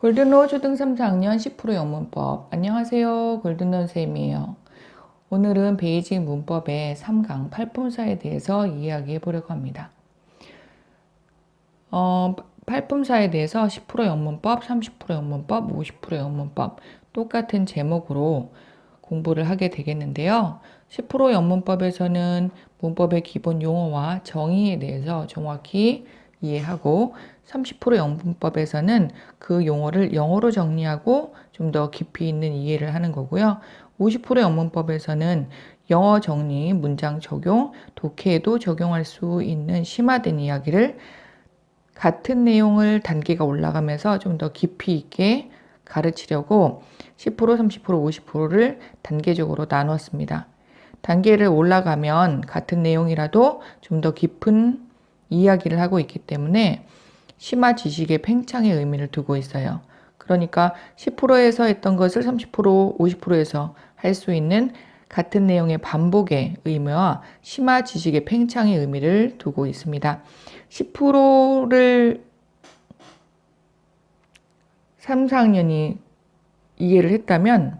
골든로우 초등 3, 4학년 10% 영문법. 안녕하세요. 골든로우 쌤이에요. 오늘은 베이직 문법의 3강 팔품사에 대해서 이야기해 보려고 합니다. 팔품사에 대해서 10% 영문법, 30% 영문법, 50% 영문법 똑같은 제목으로 공부를 하게 되겠는데요. 10% 영문법에서는 문법의 기본 용어와 정의에 대해서 정확히 이해하고 30% 영문법에서는 그 용어를 영어로 정리하고 좀 더 깊이 있는 이해를 하는 거고요. 50% 영문법에서는 영어 정리, 문장 적용, 독해에도 적용할 수 있는 심화된 이야기를 같은 내용을 단계가 올라가면서 좀 더 깊이 있게 가르치려고 10%, 30%, 50%를 단계적으로 나눴습니다. 단계를 올라가면 같은 내용이라도 좀 더 깊은 이야기를 하고 있기 때문에 심화 지식의 팽창의 의미를 두고 있어요. 그러니까 10%에서 했던 것을 30%, 50%에서 할 수 있는 같은 내용의 반복의 의미와 심화 지식의 팽창의 의미를 두고 있습니다. 10%를 3, 4학년이 이해를 했다면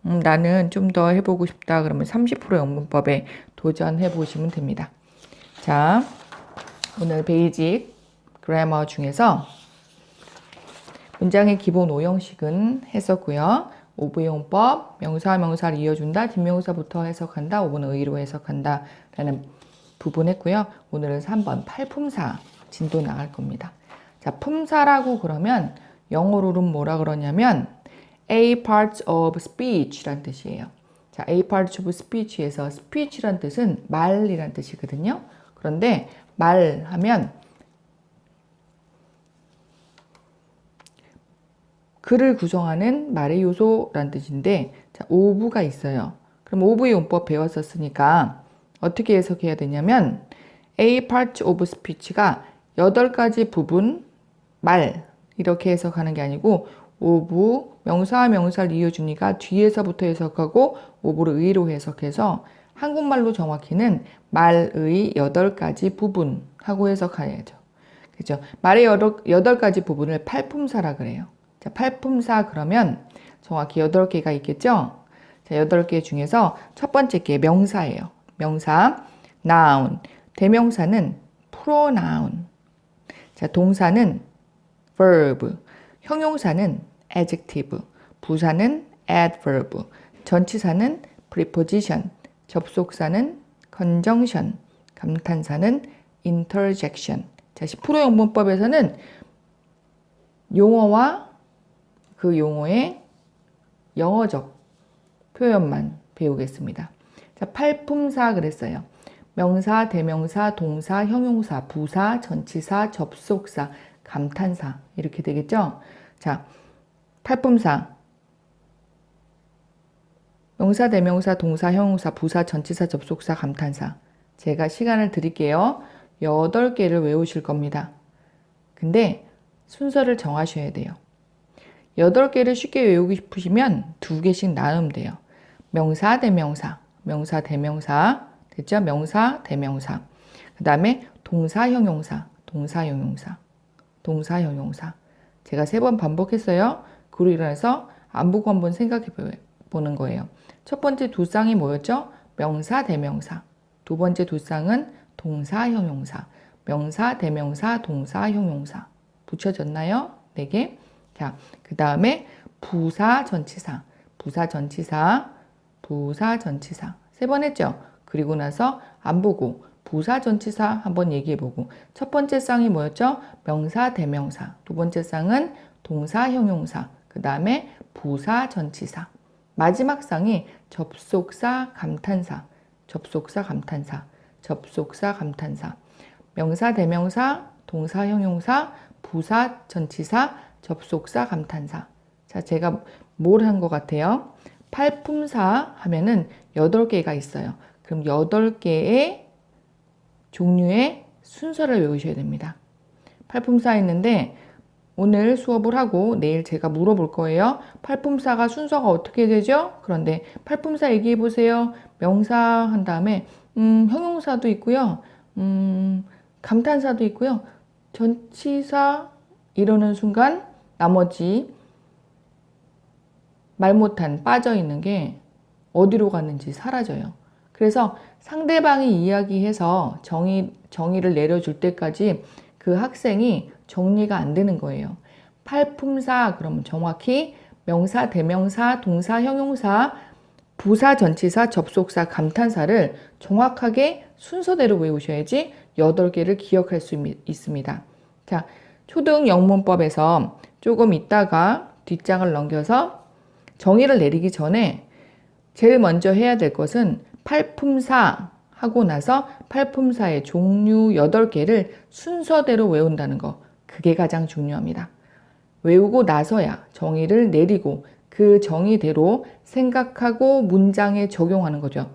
나는 좀 더 해보고 싶다 그러면 30% 영문법에 도전해 보시면 됩니다. 자, 오늘 베이직 그래머 중에서 문장의 기본 5형식은 했었고요. 오브용법, 명사와 명사를 이어준다, 뒷명사부터 해석한다, 5분은 의로 해석한다 라는 부분 했고요. 오늘은 3번 팔품사 진도 나갈 겁니다. 자, 품사라고 그러면 영어로는 뭐라 그러냐면 A parts of speech란 뜻이에요. 자, A parts of speech에서 speech란 뜻은 말이란 뜻이거든요. 그런데 말하면 글을 구성하는 말의 요소란 뜻인데, 자, 오브가 있어요. 그럼 오브의 용법 배웠었으니까 어떻게 해석해야 되냐면 A part of speech가 8가지 부분 말 이렇게 해석하는 게 아니고 오브 명사와 명사를 이어주니까 뒤에서부터 해석하고 오브를 의로 해석해서 한국말로 정확히는 말의 8가지 부분 하고 해석해야죠. 그죠? 말의 8가지 부분을 팔품사라 그래요. 자, 팔품사 그러면 정확히 8개가 있겠죠? 자, 8개 중에서 첫 번째 게 명사예요. 명사, noun. 대명사는 pronoun. 자, 동사는 verb. 형용사는 adjective. 부사는 adverb. 전치사는 preposition. 접속사는 conjunction. 감탄사는 interjection. 자, 10% 영문법에서는 용어와 그 용어의 영어적 표현만 배우겠습니다. 자, 팔품사 그랬어요. 명사, 대명사, 동사, 형용사, 부사, 전치사, 접속사, 감탄사 이렇게 되겠죠? 자, 팔품사 명사, 대명사, 동사, 형용사, 부사, 전치사, 접속사, 감탄사 제가 시간을 드릴게요. 8개를 외우실 겁니다. 근데 순서를 정하셔야 돼요. 8개를 쉽게 외우고 싶으시면 2개씩 나누면 돼요. 명사, 대명사, 명사, 대명사, 됐죠? 명사, 대명사. 그 다음에 동사, 형용사, 동사, 형용사, 동사, 형용사. 제가 3번 반복했어요. 그로 일어나서 안 보고 한번 생각해 보는 거예요. 첫 번째 두 쌍이 뭐였죠? 명사, 대명사. 두 번째 두 쌍은 동사, 형용사. 명사, 대명사, 동사, 형용사. 붙여졌나요? 4개. 자, 그 다음에 부사, 전치사. 부사, 전치사. 부사, 전치사. 3번 했죠? 그리고 나서 안 보고 부사, 전치사 한번 얘기해보고 첫 번째 쌍이 뭐였죠? 명사, 대명사. 두 번째 쌍은 동사, 형용사. 그 다음에 부사, 전치사. 마지막 쌍이 접속사, 감탄사. 접속사, 감탄사. 접속사, 감탄사. 명사, 대명사, 동사, 형용사, 부사, 전치사, 접속사, 감탄사. 자, 제가 뭘 한 것 같아요? 팔품사 하면은 8개가 있어요. 그럼 8개의 종류의 순서를 외우셔야 됩니다. 팔품사 있는데 오늘 수업을 하고 내일 제가 물어볼 거예요. 팔품사가 순서가 어떻게 되죠? 그런데 팔품사 얘기해 보세요. 명사 한 다음에 형용사도 있고요. 감탄사도 있고요. 전치사 이러는 순간 나머지 말 못한 빠져있는 게 어디로 갔는지 사라져요. 그래서 상대방이 이야기해서 정의를 내려줄 때까지 그 학생이 정리가 안 되는 거예요. 팔품사 그러면 정확히 명사, 대명사, 동사, 형용사, 부사, 전치사, 접속사, 감탄사를 정확하게 순서대로 외우셔야지 8개를 기억할 수 있습니다. 자, 초등 영문법에서 조금 있다가 뒷장을 넘겨서 정의를 내리기 전에 제일 먼저 해야 될 것은 팔품사 하고 나서 팔품사의 종류 8개를 순서대로 외운다는 거. 그게 가장 중요합니다. 외우고 나서야 정의를 내리고 그 정의대로 생각하고 문장에 적용하는 거죠.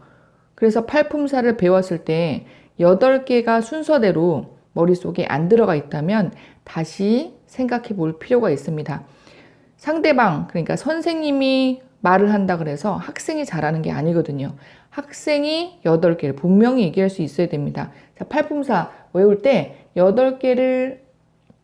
그래서 팔품사를 배웠을 때 8개가 순서대로 머릿속에 안 들어가 있다면 다시 생각해 볼 필요가 있습니다. 상대방, 그러니까 선생님이 말을 한다 그래서 학생이 잘하는 게 아니거든요. 학생이 8개를 분명히 얘기할 수 있어야 됩니다. 자, 팔품사 외울 때 8개를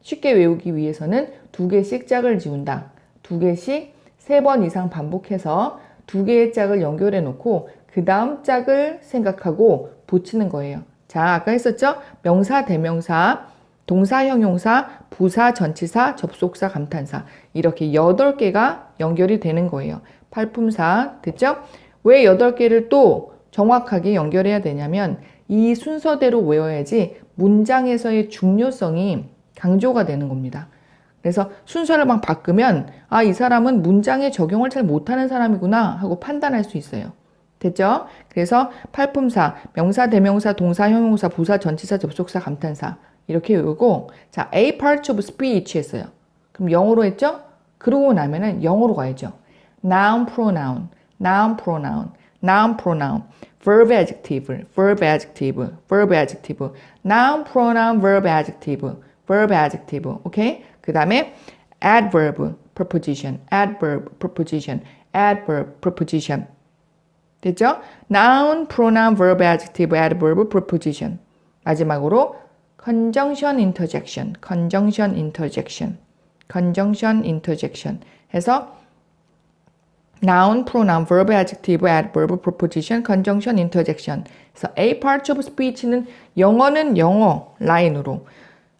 쉽게 외우기 위해서는 2개씩 짝을 지운다. 2개씩 3번 이상 반복해서 2개의 짝을 연결해 놓고 그 다음 짝을 생각하고 붙이는 거예요. 자, 아까 했었죠? 명사, 대명사, 동사, 형용사, 부사, 전치사, 접속사, 감탄사 이렇게 8개가 연결이 되는 거예요. 팔품사 됐죠? 왜 8개를 또 정확하게 연결해야 되냐면 이 순서대로 외워야지 문장에서의 중요성이 강조가 되는 겁니다. 그래서 순서를 막 바꾸면 아, 이 사람은 문장에 적용을 잘 못하는 사람이구나 하고 판단할 수 있어요. 됐죠? 그래서 팔품사, 명사, 대명사, 동사, 형용사, 부사, 전치사, 접속사, 감탄사 이렇게 외우고 자, A part of speech 했어요. 그럼 영어로 했죠? 그러고 나면은 영어로 가야죠. noun, pronoun, noun, pronoun, noun, pronoun, verb, adjective, verb, adjective, verb, adjective, noun, pronoun, verb, adjective, verb, adjective, 오케이? 그 다음에 adverb, preposition, adverb, preposition, adverb, preposition. 됐죠? noun, pronoun, verb, adjective, adverb, preposition. 마지막으로 conjunction, interjection, conjunction, interjection, conjunction, interjection 해서 noun, pronoun, verb, adjective, adverb, preposition, conjunction, interjection. 그래서 A part of speech는 영어는 영어 라인으로,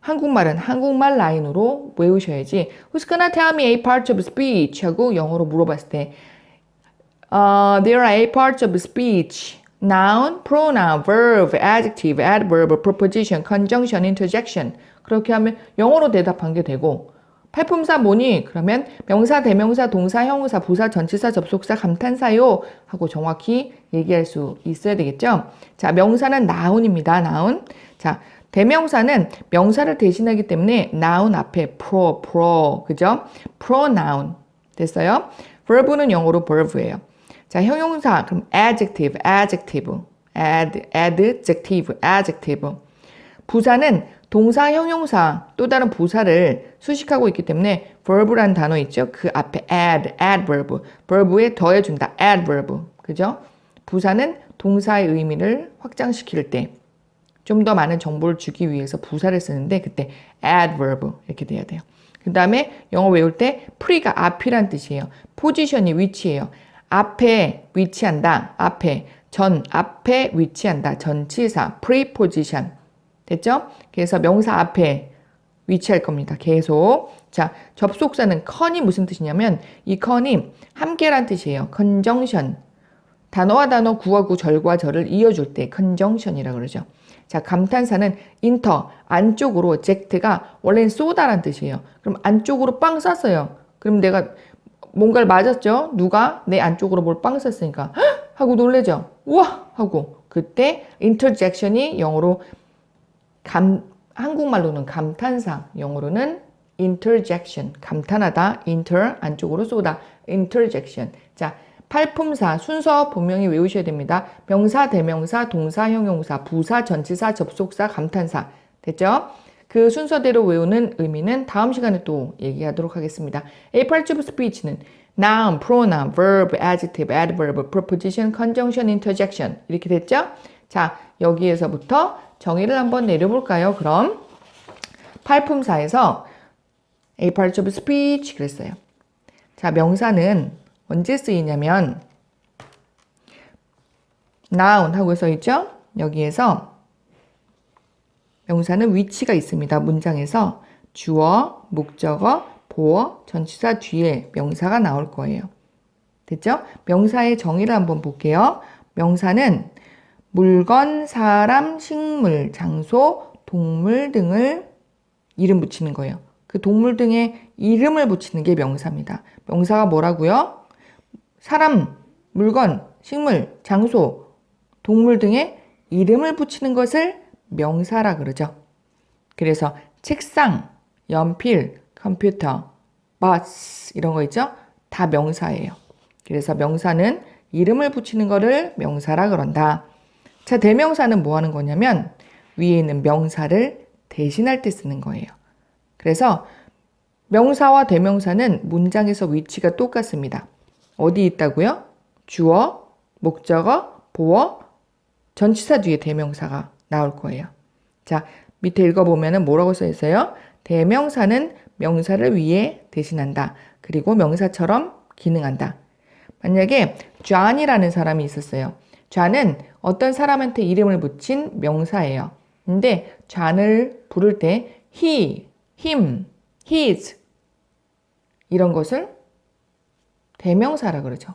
한국말은 한국말 라인으로 외우셔야지. Who's gonna tell me A part of speech? 하고 영어로 물어봤을 때 there are A parts of speech. noun, pronoun, verb, adjective, adverb, preposition, conjunction, interjection. 그렇게 하면 영어로 대답한 게 되고 팔품사 뭐니? 그러면 명사, 대명사, 동사, 형용사, 부사, 전치사, 접속사, 감탄사요 하고 정확히 얘기할 수 있어야 되겠죠? 자, 명사는 noun입니다. noun. 자, 대명사는 명사를 대신하기 때문에 noun 앞에 pro, 그죠? pronoun 됐어요? verb는 영어로 verb예요. 자, 형용사 그럼 adjective, adjective. 부사는 동사, 형용사, 또 다른 부사를 수식하고 있기 때문에 verb란 단어 있죠? 그 앞에 adverb, verb에 더해준다, adverb, 그죠? 부사는 동사의 의미를 확장시킬 때 좀 더 많은 정보를 주기 위해서 부사를 쓰는데 그때 adverb 이렇게 돼야 돼요. 그 다음에 영어 외울 때 pre가 앞이란 뜻이에요. position이 위치예요. 앞에 위치한다. 앞에 위치한다. 전치사 preposition. 됐죠? 그래서 명사 앞에 위치할 겁니다. 계속. 자, 접속사는 con이 무슨 뜻이냐면 이 con이 함께란 뜻이에요. conjunction. 단어와 단어, 구와 구, 절과 절을 이어줄 때 conjunction이라고 그러죠. 자, 감탄사는 inter, 안쪽으로, eject가 원래는 쏘다란 뜻이에요. 그럼 안쪽으로 빵 쐈어요. 그럼 내가 뭔가를 맞았죠? 누가 내 안쪽으로 뭘 빵 쐈으니까 헉! 하고 놀래죠? 우와! 하고 그때 interjection이 영어로 한국말로는 감탄사, 영어로는 interjection, 감탄하다, inter, 안쪽으로 쏘다, interjection. 자, 팔품사 순서 분명히 외우셔야 됩니다. 명사, 대명사, 동사, 형용사, 부사, 전치사, 접속사, 감탄사. 됐죠? 그 순서대로 외우는 의미는 다음 시간에 또 얘기하도록 하겠습니다. A part of speech는 noun, pronoun, verb, adjective, adverb, preposition, conjunction, interjection 이렇게 됐죠? 자, 여기에서부터 정의를 한번 내려볼까요? 그럼 팔품사에서 A part of speech 그랬어요. 자, 명사는 언제 쓰이냐면 noun 하고 써있죠? 여기에서 명사는 위치가 있습니다. 문장에서 주어, 목적어, 보어, 전치사 뒤에 명사가 나올 거예요. 됐죠? 명사의 정의를 한번 볼게요. 명사는 물건, 사람, 식물, 장소, 동물 등을 이름 붙이는 거예요. 그 동물 등의 이름을 붙이는 게 명사입니다. 명사가 뭐라고요? 사람, 물건, 식물, 장소, 동물 등의 이름을 붙이는 것을 명사라 그러죠. 그래서 책상, 연필, 컴퓨터, 버스 이런 거 있죠? 다 명사예요. 그래서 명사는 이름을 붙이는 거를 명사라 그런다. 자, 대명사는 뭐 하는 거냐면 위에 있는 명사를 대신할 때 쓰는 거예요. 그래서 명사와 대명사는 문장에서 위치가 똑같습니다. 어디 있다고요? 주어, 목적어, 보어, 전치사 뒤에 대명사가 나올 거예요. 자, 밑에 읽어보면 뭐라고 써 있어요? 대명사는 명사를 위에 대신한다. 그리고 명사처럼 기능한다. 만약에 존이라는 사람이 있었어요. 존은 어떤 사람한테 이름을 붙인 명사예요. 근데 존을 부를 때 he, him, his 이런 것을 대명사라 그러죠.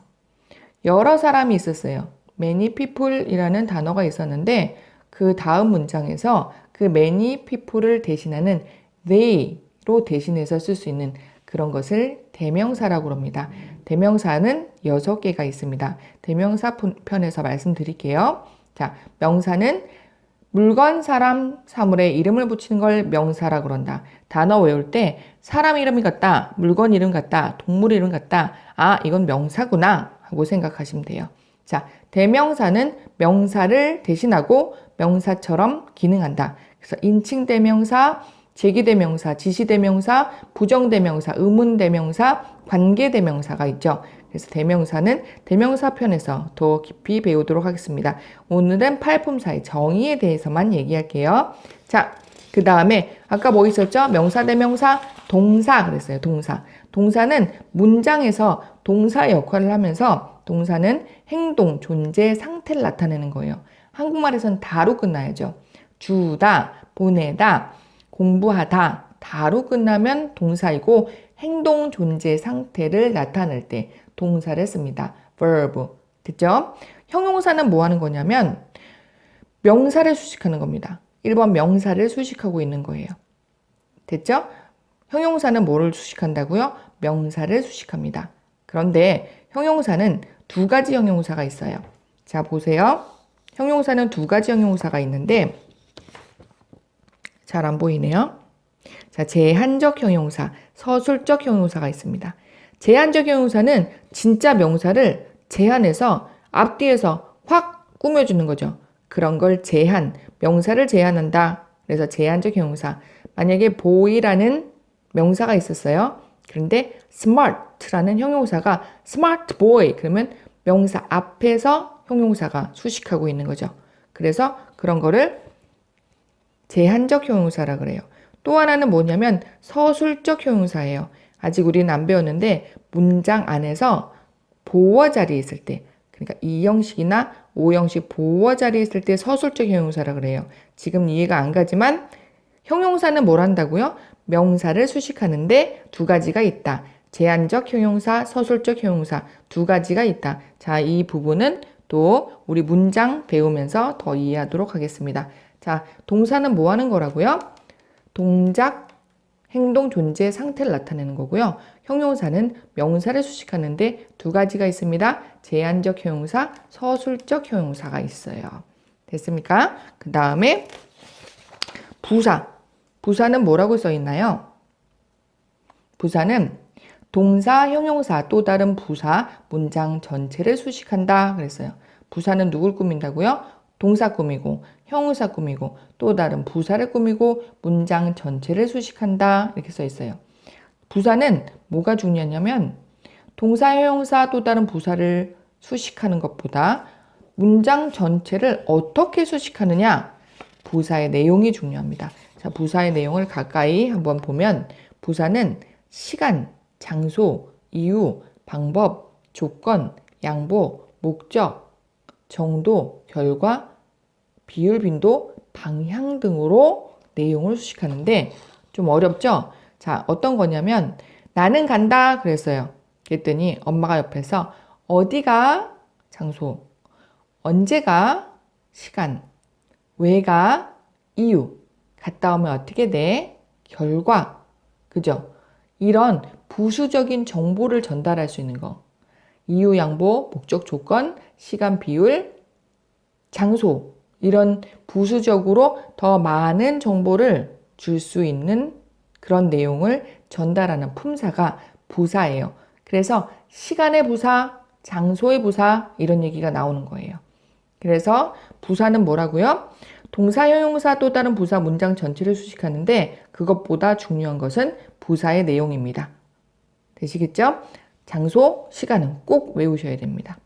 여러 사람이 있었어요. many people이라는 단어가 있었는데 그 다음 문장에서 그 many people을 대신하는 they로 대신해서 쓸 수 있는 그런 것을 대명사라고 합니다. 대명사는 6개가 있습니다. 대명사 편에서 말씀드릴게요. 자, 명사는 물건, 사람, 사물에 이름을 붙이는 걸 명사라 그런다. 단어 외울 때 사람 이름이 같다, 물건 이름 같다, 동물 이름 같다. 아, 이건 명사구나 하고 생각하시면 돼요. 자, 대명사는 명사를 대신하고 명사처럼 기능한다. 그래서 인칭대명사, 제기대명사, 지시대명사, 부정대명사, 의문대명사, 관계대명사가 있죠. 그래서 대명사는 대명사 편에서 더 깊이 배우도록 하겠습니다. 오늘은 팔품사의 정의에 대해서만 얘기할게요. 자, 그 다음에 아까 뭐 있었죠? 명사, 대명사, 동사 그랬어요. 동사. 동사는 문장에서 동사 역할을 하면서 동사는 행동, 존재, 상태를 나타내는 거예요. 한국말에서는 다로 끝나야죠. 주다, 보내다, 공부하다, 다로 끝나면 동사이고 행동, 존재, 상태를 나타낼 때 동사를 씁니다. verb. 됐죠? 형용사는 뭐 하는 거냐면 명사를 수식하는 겁니다. 1번 명사를 수식하고 있는 거예요. 됐죠? 형용사는 뭐를 수식한다고요? 명사를 수식합니다. 그런데 형용사는 2가지 형용사가 있어요. 자, 보세요. 형용사는 2가지 형용사가 있는데 잘 안 보이네요. 자, 제한적 형용사, 서술적 형용사가 있습니다. 제한적 형용사는 진짜 명사를 제한해서 앞뒤에서 확 꾸며주는 거죠. 그런 걸 제한, 명사를 제한한다. 그래서 제한적 형용사. 만약에 boy라는 명사가 있었어요. 그런데 smart라는 형용사가 smart boy 그러면 명사 앞에서 형용사가 수식하고 있는 거죠. 그래서 그런 거를 제한적 형용사라 그래요. 또 하나는 뭐냐면 서술적 형용사예요. 아직 우리는 안 배웠는데 문장 안에서 보어 자리에 있을 때 그러니까 2형식이나 5형식 보어 자리에 있을 때 서술적 형용사라 그래요. 지금 이해가 안 가지만 형용사는 뭘 한다고요? 명사를 수식하는데 2가지가 있다. 제한적 형용사, 서술적 형용사 2가지가 있다. 자, 이 부분은 또 우리 문장 배우면서 더 이해하도록 하겠습니다. 자, 동사는 뭐 하는 거라고요? 동작, 행동, 존재, 상태를 나타내는 거고요. 형용사는 명사를 수식하는데 2가지가 있습니다. 제한적 형용사, 서술적 형용사가 있어요. 됐습니까? 그 다음에 부사. 부사는 뭐라고 써 있나요? 부사는 동사, 형용사, 또 다른 부사, 문장 전체를 수식한다 그랬어요. 부사는 누굴 꾸민다고요? 동사 꾸미고, 형용사 꾸미고, 또 다른 부사를 꾸미고, 문장 전체를 수식한다 이렇게 써 있어요. 부사는 뭐가 중요하냐면 동사, 형용사, 또 다른 부사를 수식하는 것보다 문장 전체를 어떻게 수식하느냐 부사의 내용이 중요합니다. 자, 부사의 내용을 가까이 한번 보면 부사는 시간, 장소, 이유, 방법, 조건, 양보, 목적, 정도, 결과, 비율, 빈도, 방향 등으로 내용을 수식하는데 좀 어렵죠? 자, 어떤 거냐면 나는 간다 그랬어요. 그랬더니 엄마가 옆에서 어디가 장소, 언제가 시간, 왜가 이유, 갔다 오면 어떻게 돼? 결과, 그죠? 이런 부수적인 정보를 전달할 수 있는 거. 이유, 양보, 목적, 조건, 시간, 비율, 장소, 이런 부수적으로 더 많은 정보를 줄 수 있는 그런 내용을 전달하는 품사가 부사예요. 그래서 시간의 부사, 장소의 부사 이런 얘기가 나오는 거예요. 그래서 부사는 뭐라고요? 동사, 형용사 또 다른 부사 문장 전체를 수식하는데 그것보다 중요한 것은 부사의 내용입니다. 되시겠죠? 장소, 시간은 꼭 외우셔야 됩니다.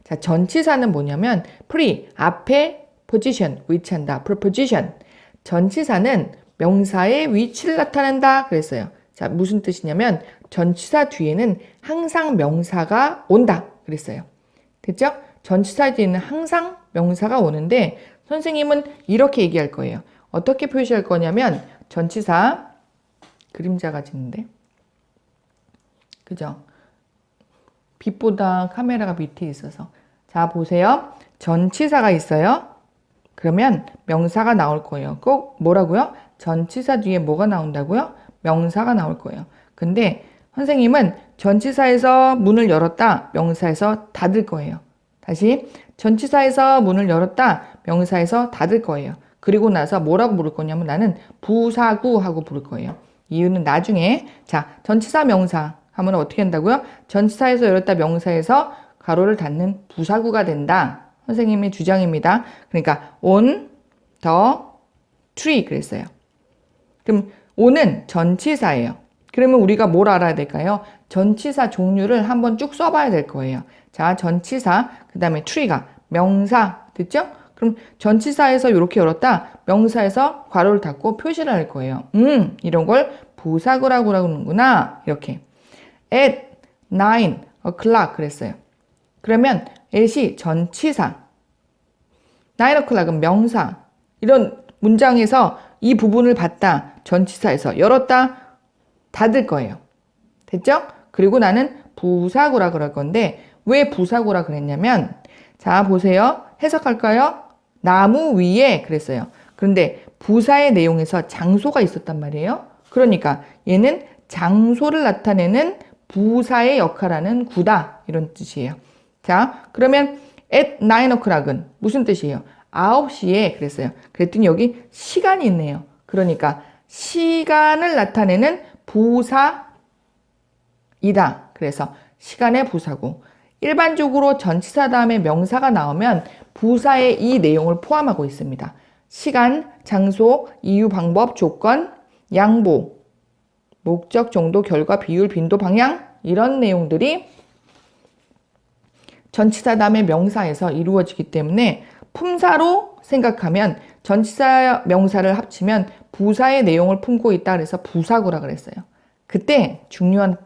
자, 전치사는 뭐냐면 pre, 앞에 position, 위치한다. preposition. 전치사는 명사의 위치를 나타낸다 그랬어요. 자, 무슨 뜻이냐면 전치사 뒤에는 항상 명사가 온다 그랬어요. 됐죠? 전치사 뒤에는 항상 명사가 오는데 선생님은 이렇게 얘기할 거예요. 어떻게 표시할 거냐면 전치사 그림자가 짓는데 그죠? 빛보다 카메라가 밑에 있어서 자 보세요. 전치사가 있어요. 그러면 명사가 나올 거예요. 꼭 뭐라고요? 전치사 뒤에 뭐가 나온다고요? 명사가 나올 거예요. 근데 선생님은 전치사에서 문을 열었다. 명사에서 닫을 거예요. 다시 전치사에서 문을 열었다. 명사에서 닫을 거예요. 그리고 나서 뭐라고 부를 거냐면 나는 부사구 하고 부를 거예요. 이유는 나중에 자 전치사 명사 하면 어떻게 한다고요? 전치사에서 열었다 명사에서 가로를 닫는 부사구가 된다. 선생님의 주장입니다. 그러니까 on the tree 그랬어요. 그럼 on은 전치사예요. 그러면 우리가 뭘 알아야 될까요? 전치사 종류를 한번 쭉 써봐야 될 거예요. 자, 전치사, 그 다음에 tree가 명사, 됐죠? 그럼 전치사에서 이렇게 열었다, 명사에서 괄호를 닫고 표시를 할 거예요. 이런 걸 부사구라고 하는구나. 이렇게. at 9 o'clock 그랬어요. 그러면 at이 전치사, 9 o'clock은 명사. 이런 문장에서 이 부분을 봤다, 전치사에서 열었다, 닫을 거예요. 됐죠? 그리고 나는 부사구라 그럴 건데 왜 부사구라 그랬냐면 자 보세요. 해석할까요? 나무 위에 그랬어요. 그런데 부사의 내용에서 장소가 있었단 말이에요. 그러니까 얘는 장소를 나타내는 부사의 역할하는 구다 이런 뜻이에요. 자 그러면 at 9 o'clock은 무슨 뜻이에요? 9시에 그랬어요. 그랬더니 여기 시간이 있네요. 그러니까 시간을 나타내는 부사이다. 그래서 시간의 부사고 일반적으로 전치사 다음에 명사가 나오면 부사의 이 내용을 포함하고 있습니다. 시간, 장소, 이유, 방법, 조건, 양보, 목적, 정도, 결과, 비율, 빈도, 방향 이런 내용들이 전치사 다음에 명사에서 이루어지기 때문에 품사로 생각하면 전치사 명사를 합치면 부사의 내용을 품고 있다 그래서 부사구라 그랬어요. 그때 중요한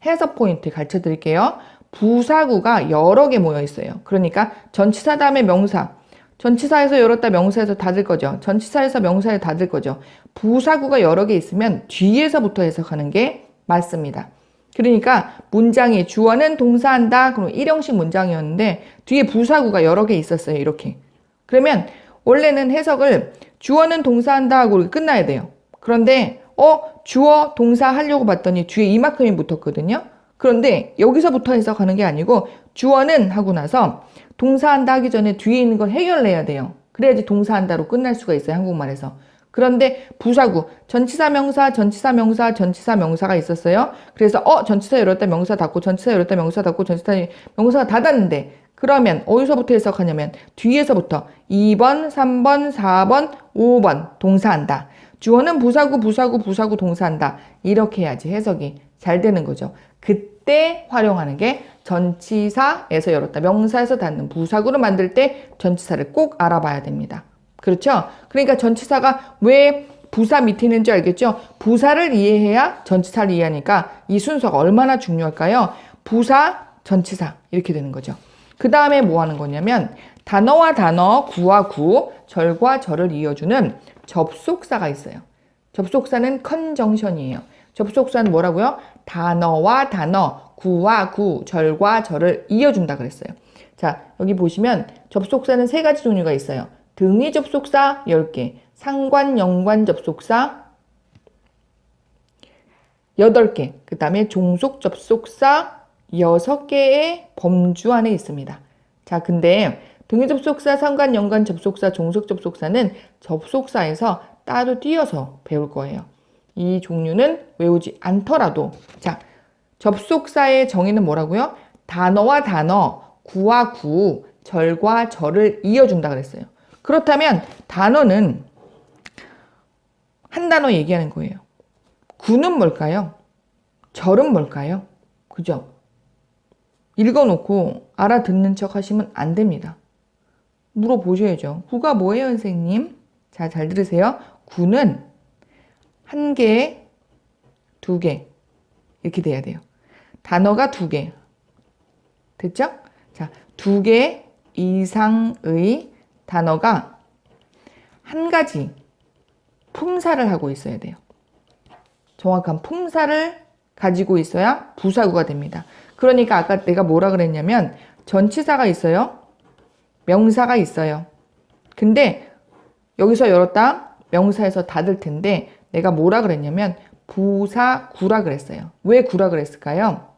해석 포인트 가르쳐 드릴게요. 부사구가 여러 개 모여 있어요. 그러니까 전치사 다음에 명사, 전치사에서 열었다 명사에서 닫을 거죠. 전치사에서 명사에 닫을 거죠. 부사구가 여러 개 있으면 뒤에서부터 해석하는 게 맞습니다. 그러니까 문장이 주어는 동사한다. 그럼 일형식 문장이었는데 뒤에 부사구가 여러 개 있었어요. 이렇게. 그러면 원래는 해석을 주어는 동사한다 하고 끝나야 돼요. 그런데 주어 동사 하려고 봤더니 뒤에 이만큼이 붙었거든요. 그런데 여기서부터 해석하는 게 아니고 주어는 하고 나서 동사한다 하기 전에 뒤에 있는 걸 해결해야 돼요. 그래야지 동사한다로 끝날 수가 있어요. 한국말에서. 그런데 부사구, 전치사 명사, 전치사 명사, 전치사 명사가 있었어요. 그래서 전치사 열었다 명사 닫고 전치사 열었다 명사 닫고 전치사 명사가 닫았는데 그러면 어디서부터 해석하냐면 뒤에서부터 2번, 3번, 4번, 5번 동사한다. 주어는 부사구, 부사구, 부사구 동사한다. 이렇게 해야지 해석이 잘 되는 거죠. 그때 활용하는 게 전치사에서 열었다 명사에서 닫는 부사구를 만들 때 전치사를 꼭 알아봐야 됩니다. 그렇죠? 그러니까 전치사가 왜 부사 밑에 있는 줄 알겠죠? 부사를 이해해야 전치사를 이해하니까 이 순서가 얼마나 중요할까요? 부사, 전치사 이렇게 되는 거죠. 그 다음에 뭐 하는 거냐면 단어와 단어, 구와 구, 절과 절을 이어주는 접속사가 있어요. 접속사는 컨정션이에요. 접속사는 뭐라고요? 단어와 단어, 구와 구, 절과 절을 이어준다 그랬어요. 자, 여기 보시면 접속사는 세 가지 종류가 있어요. 등위 접속사 10개, 상관, 연관 접속사 8개, 그 다음에 종속 접속사 6개의 범주 안에 있습니다. 자, 근데 등위 접속사, 상관, 연관 접속사, 종속 접속사는 접속사에서 따로 띄어서 배울 거예요. 이 종류는 외우지 않더라도 자, 접속사의 정의는 뭐라고요? 단어와 단어, 구와 구, 절과 절을 이어준다 그랬어요. 그렇다면 단어는 한 단어 얘기하는 거예요. 구는 뭘까요? 절은 뭘까요? 그죠? 읽어놓고 알아듣는 척 하시면 안 됩니다. 물어보셔야죠. 구가 뭐예요, 선생님? 자, 잘 들으세요. 구는 한 개, 두 개 이렇게 돼야 돼요. 단어가 두 개. 됐죠? 자, 두 개 이상의 단어가 한 가지 품사를 하고 있어야 돼요. 정확한 품사를 가지고 있어야 부사구가 됩니다. 그러니까 아까 내가 뭐라 그랬냐면 전치사가 있어요. 명사가 있어요. 근데 여기서 열었다 명사에서 닫을 텐데 내가 뭐라 그랬냐면 부사구라 그랬어요. 왜 구라 그랬을까요?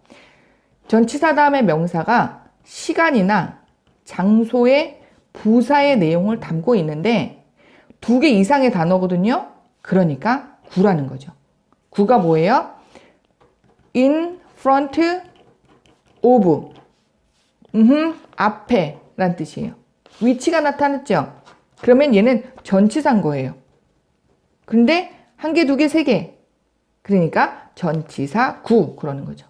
전치사 다음에 명사가 시간이나 장소의 부사의 내용을 담고 있는데 두 개 이상의 단어거든요. 그러니까 구라는 거죠. 구가 뭐예요? in front of 앞에 라는 뜻이에요. 위치가 나타났죠? 그러면 얘는 전치사인 거예요. 근데 한 개, 두 개, 세 개. 그러니까 전치사 구 그러는 거죠.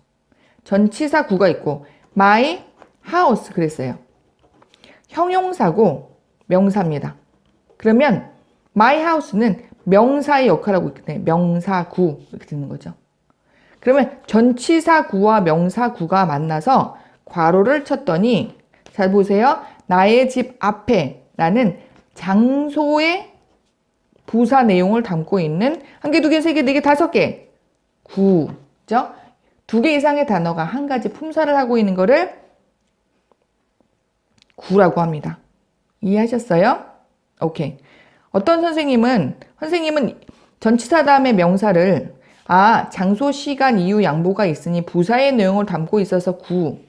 전치사 구가 있고 my house 그랬어요. 형용사고 명사입니다. 그러면 my house는 명사의 역할을 하고 있기 때문에 명사구 이렇게 되는 거죠. 그러면 전치사구와 명사구가 만나서 괄호를 쳤더니 잘 보세요. 나의 집 앞에 라는 장소의 부사 내용을 담고 있는 한 개, 두 개, 세 개, 네 개, 다섯 개 구죠. 두 개 이상의 단어가 한 가지 품사를 하고 있는 거를 구라고 합니다. 이해하셨어요? 오케이. 어떤 선생님은 전치사 다음에 명사를 장소, 시간, 이유, 양보가 있으니 부사의 내용을 담고 있어서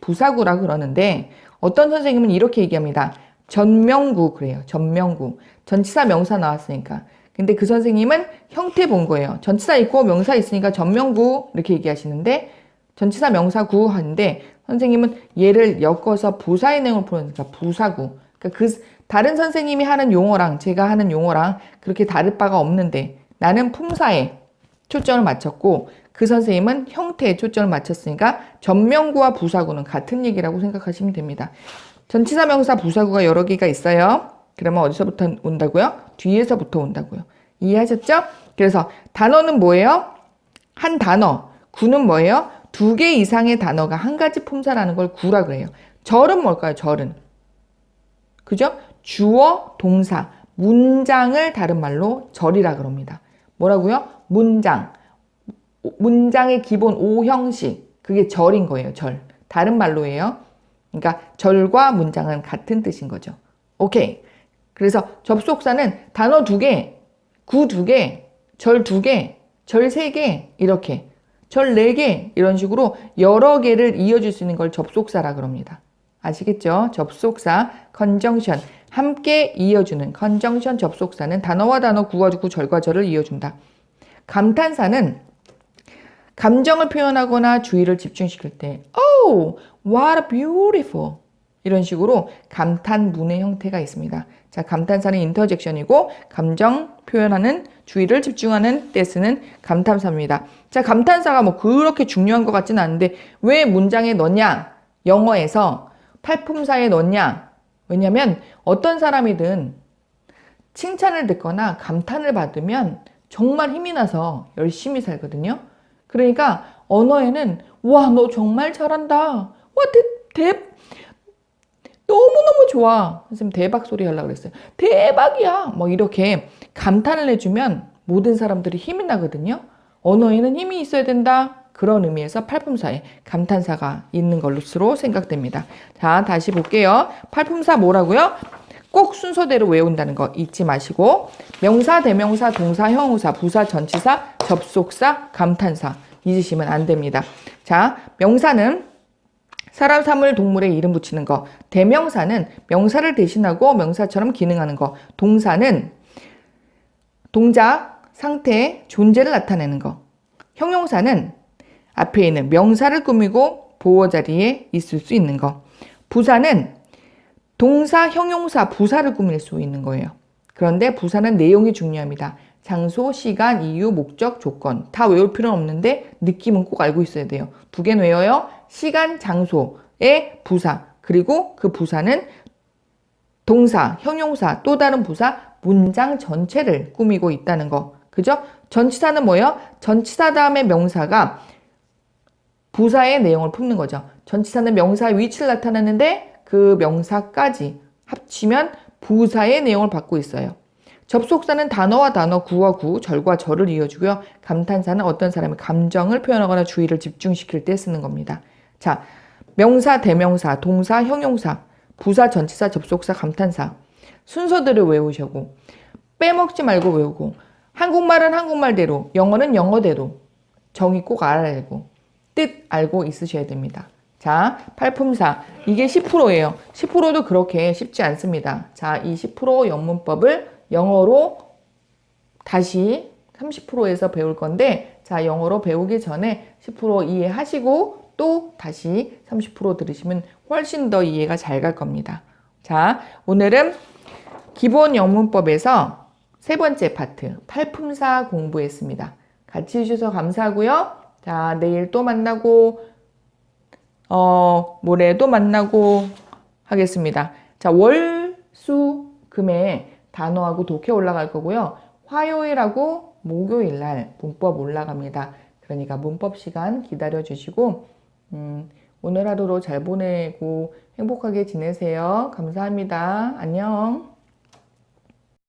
부사구라 그러는데 어떤 선생님은 이렇게 얘기합니다. 전명구 그래요. 전명구. 전치사 명사 나왔으니까. 근데 그 선생님은 형태 본 거예요. 전치사 있고 명사 있으니까 전명구 이렇게 얘기하시는데 전치사 명사구 하는데 선생님은 얘를 엮어서 부사의 내용을 풀으니까 부사구. 그러니까 다른 선생님이 하는 용어랑 제가 하는 용어랑 그렇게 다를 바가 없는데 나는 품사에 초점을 맞췄고 그 선생님은 형태에 초점을 맞췄으니까 전명구와 부사구는 같은 얘기라고 생각하시면 됩니다. 전치사 명사 부사구가 여러 개가 있어요. 그러면 어디서부터 온다고요? 뒤에서부터 온다고요. 이해하셨죠? 그래서 단어는 뭐예요? 한 단어. 구는 뭐예요? 두 개 이상의 단어가 한 가지 품사라는 걸 구라 그래요. 절은 뭘까요? 절은. 그죠? 주어, 동사, 문장을 다른 말로 절이라 그럽니다. 뭐라고요? 문장. 문장의 기본 5형식. 그게 절인 거예요. 절. 다른 말로예요. 그러니까 절과 문장은 같은 뜻인 거죠. 오케이. 그래서 접속사는 단어 2개, 구 2개, 절 2개, 절 3개 이렇게 절 4개 이런 식으로 여러 개를 이어줄 수 있는 걸 접속사라 그럽니다. 아시겠죠? 접속사, 컨정션 함께 이어주는 컨정션 접속사는 단어와 단어, 구와 구, 절과 절을 이어준다. 감탄사는 감정을 표현하거나 주의를 집중시킬 때 Oh, what a beautiful 이런 식으로 감탄문의 형태가 있습니다. 자, 감탄사는 인터젝션이고 감정 표현하는 주의를 집중하는 때 쓰는 감탄사입니다. 자, 감탄사가 뭐 그렇게 중요한 것 같지는 않은데 왜 문장에 넣냐? 영어에서 팔품사에 넣냐? 왜냐면 어떤 사람이든 칭찬을 듣거나 감탄을 받으면 정말 힘이 나서 열심히 살거든요. 그러니까 언어에는 와, 너 정말 잘한다. 와, 너무너무 좋아. 선생님 대박 소리 하려고 그랬어요. 대박이야. 뭐 이렇게 감탄을 해주면 모든 사람들이 힘이 나거든요. 언어에는 힘이 있어야 된다. 그런 의미에서 팔품사에 감탄사가 있는 것으로 생각됩니다. 자, 다시 볼게요. 팔품사 뭐라고요? 꼭 순서대로 외운다는 거 잊지 마시고 명사, 대명사, 동사, 형용사, 부사, 전치사, 접속사, 감탄사 잊으시면 안 됩니다. 자, 명사는 사람, 사물, 동물에 이름 붙이는 거. 대명사는 명사를 대신하고 명사처럼 기능하는 거. 동사는 동작, 상태, 존재를 나타내는 거. 형용사는 앞에 있는 명사를 꾸미고 보호 자리에 있을 수 있는 거. 부사는 동사, 형용사, 부사를 꾸밀 수 있는 거예요. 그런데 부사는 내용이 중요합니다. 장소, 시간, 이유, 목적, 조건. 다 외울 필요는 없는데 느낌은 꼭 알고 있어야 돼요. 두 개는 외워요. 시간, 장소의 부사. 그리고 그 부사는 동사, 형용사, 또 다른 부사, 문장 전체를 꾸미고 있다는 거. 그죠? 전치사는 뭐예요? 전치사 다음에 명사가 부사의 내용을 품는 거죠. 전치사는 명사의 위치를 나타내는데 그 명사까지 합치면 부사의 내용을 받고 있어요. 접속사는 단어와 단어, 구와 구, 절과 절을 이어주고요. 감탄사는 어떤 사람의 감정을 표현하거나 주의를 집중시킬 때 쓰는 겁니다. 자, 명사, 대명사, 동사, 형용사, 부사, 전치사, 접속사, 감탄사 순서대로 외우시고 빼먹지 말고 외우고 한국말은 한국말대로, 영어는 영어대로 정의 꼭 알아야 되고 뜻 알고 있으셔야 됩니다. 자, 팔품사 이게 10%예요. 10%도 그렇게 쉽지 않습니다. 자, 이 10% 영문법을 영어로 다시 30%에서 배울 건데 자, 영어로 배우기 전에 10% 이해하시고 또 다시 30% 들으시면 훨씬 더 이해가 잘 갈 겁니다. 자, 오늘은 기본 영문법에서 세 번째 파트 팔품사 공부했습니다. 같이 해주셔서 감사하고요. 자, 내일 또 만나고 모레 또 만나고 하겠습니다. 자, 월, 수, 금에 단어하고 독해 올라갈 거고요. 화요일하고 목요일 날 문법 올라갑니다. 그러니까 문법 시간 기다려 주시고 오늘 하루도 잘 보내고 행복하게 지내세요. 감사합니다. 안녕.